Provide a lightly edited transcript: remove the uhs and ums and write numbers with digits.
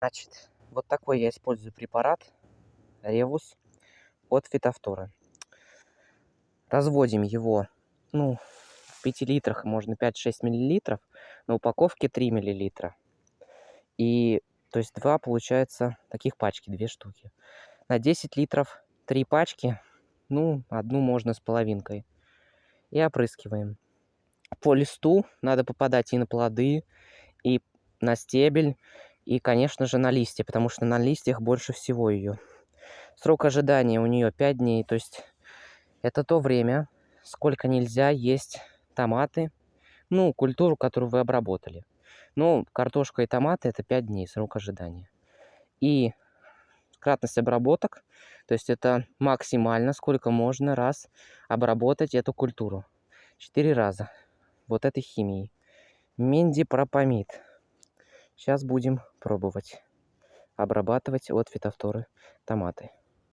Значит, вот такой я использую препарат Ревус от Фитофтора. Разводим его, ну, в 5 литрах можно 5-6 миллилитров, на упаковке 3 миллилитра. И, то есть, 2, получается, таких пачки, 2 штуки. На 10 литров 3 пачки, ну, одну можно с половинкой. И опрыскиваем. По листу надо попадать и на плоды, и на стебель, и, конечно же, на листья, потому что на листьях больше всего ее. Срок ожидания у нее 5 дней, то есть это то время, сколько нельзя есть томаты, ну, культуру, которую вы обработали. Ну, картошка и томаты – это 5 дней срок ожидания. И кратность обработок, то есть это максимально, сколько можно раз обработать эту культуру. 4 раза. Вот этой химией. Мендипропамид. Сейчас будем пробовать обрабатывать от Фитофторы томаты.